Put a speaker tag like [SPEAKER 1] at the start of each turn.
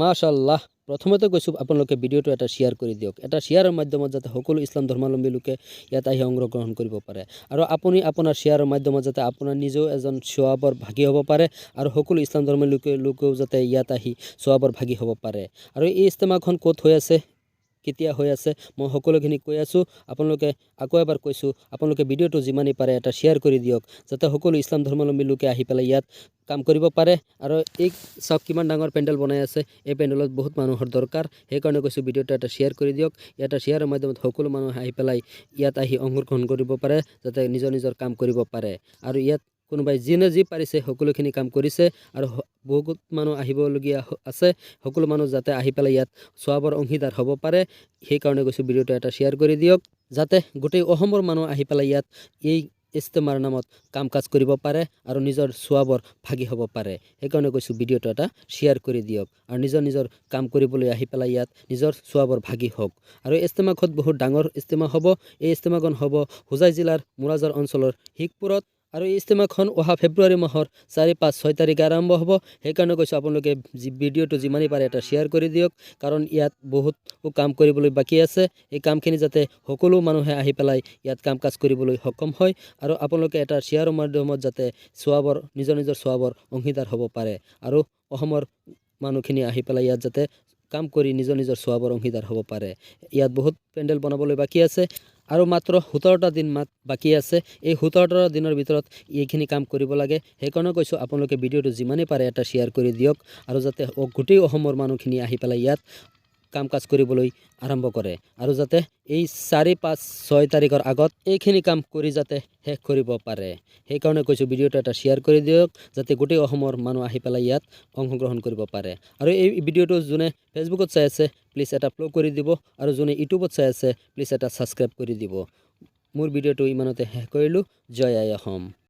[SPEAKER 1] মাশাআল্লাহ প্ৰথমতে কৈছোঁ আপোনালোকে ভিডিঅ'টো এটা শ্বেয়াৰ কৰি দিয়ক। এটা শ্বেয়াৰৰ মাধ্যমত যাতে সকলো ইছলাম ধৰ্মাৱলম্বী লোকে ইয়াত আহি অংশগ্ৰহণ কৰিব পাৰে আৰু আপুনি আপোনাৰ শ্বেয়াৰৰ মাধ্যমত যাতে আপোনাৰ নিজেও এজন সৱাবৰ ভাগী হ'ব পাৰে আৰু সকলো ইছলাম ধৰ্মৰ লোকেও যাতে ইয়াত আহি সৱাবৰ ভাগী হ'ব পাৰে। আৰু এই ইজতেমাখন ক'ত হৈ আছে, কেতিয়া হৈ আছে, মই সকলোখিনি কৈ আছোঁ। আপোনালোকে আকৌ এবাৰ কৈছোঁ, আপোনালোকে ভিডিঅ'টো যিমানেই পাৰে এটা শ্বেয়াৰ কৰি দিয়ক যাতে সকলো ইছলাম ধৰ্মাৱলম্বী লোকে আহি পেলাই ইয়াত কাম কৰিব পাৰে। আৰু এই চাওক কিমান ডাঙৰ পেণ্ডেল বনাই আছে, এই পেণ্ডেলত বহুত মানুহৰ দৰকাৰ, সেইকাৰণে কৈছোঁ ভিডিঅ'টো এটা শ্বেয়াৰ কৰি দিয়ক। এটা শ্বেয়াৰৰ মাধ্যমত সকলো মানুহ আহি পেলাই ইয়াত আহি অংশগ্ৰহণ কৰিব পাৰে যাতে নিজৰ নিজৰ কাম কৰিব পাৰে। আৰু ইয়াত কোনোবাই যিনে যি পাৰিছে সকলোখিনি কাম কৰিছে আৰু বহুত মানুহ আহিবলগীয়া আছে, সকলো মানুহ যাতে আহি পেলাই ইয়াত সৱাবৰ অংশীদাৰ হ'ব পাৰে, সেইকাৰণে কৈছোঁ ভিডিঅ'টো এটা শ্বেয়াৰ কৰি দিয়ক যাতে গোটেই অসমৰ মানুহ আহি পেলাই ইয়াত এই ইজতেমাৰ নামত কাম কাজ কৰিব পাৰে আৰু নিজৰ সৱাবৰ ভাগী হ'ব পাৰে। সেইকাৰণে কৈছোঁ ভিডিঅ'টো এটা শ্বেয়াৰ কৰি দিয়ক আৰু নিজৰ নিজৰ কাম কৰিবলৈ আহি পেলাই ইয়াত নিজৰ সৱাবৰ ভাগী হওক। আৰু ইজতেমাখন বহুত ডাঙৰ ইজতেমা হ'ব। এই ইজতেমাখন হ'ব হোজাই জিলাৰ মুৰাজাৰ অঞ্চলৰ শিখপুৰত আৰু এই ইজতেমাখন অহা ফেব্ৰুৱাৰী মাহৰ 4, 5, 6 তাৰিখে আৰম্ভ হ'ব। সেইকাৰণে কৈছোঁ আপোনালোকে ভিডিঅ'টো যিমানেই পাৰে এটা শ্বেয়াৰ কৰি দিয়ক, কাৰণ ইয়াত বহুত কাম কৰিবলৈ বাকী আছে। এই কামখিনি যাতে সকলো মানুহে আহি পেলাই ইয়াত কাম কাজ কৰিবলৈ সক্ষম হয় আৰু আপোনালোকে এটা শ্বেয়াৰৰ মাধ্যমত যাতে সৱাবৰ নিজৰ নিজৰ সৱাবৰ অংশীদাৰ হ'ব পাৰে আৰু অসমৰ মানুহখিনি আহি পেলাই ইয়াত যাতে কাম কৰি নিজৰ নিজৰ সৱাবৰ অংশীদাৰ হ'ব পাৰে। ইয়াত বহুত পেণ্ডেল বনাবলৈ বাকী আছে আৰু মাত্ৰ 17টা দিন বাকী আছে। এই 17টা দিনৰ ভিতৰত এইখিনি কাম কৰিব লাগে। সেইকাৰণে কৈছোঁ আপোনালোকে ভিডিঅ'টো যিমানেই পাৰে এটা শ্বেয়াৰ কৰি দিয়ক আৰু যাতে গোটেই অসমৰ মানুহখিনি আহি পেলাই ইয়াত কাম কাজ কৰিবলৈ আৰম্ভ কৰে আৰু যাতে এই 4, 5, 6 তাৰিখৰ আগত এইখিনি কাম কৰি যাতে শেষ কৰিব পাৰে। সেইকাৰণে কৈছোঁ ভিডিঅ'টো এটা শ্বেয়াৰ কৰি দিয়ক যাতে গোটেই অসমৰ মানুহ আহি পেলাই ইয়াত অংশগ্ৰহণ কৰিব পাৰে। আৰু এই ভিডিঅ'টো যোনে ফেচবুকত চাই আছে প্লিজ এটা ফ'ল' কৰি দিব আৰু যোনে ইউটিউবত চাই আছে প্লিজ এটা ছাবস্ক্ৰাইব কৰি দিব। মোৰ ভিডিঅ'টো ইমানতে শেষ কৰিলোঁ। জয় আই অসম।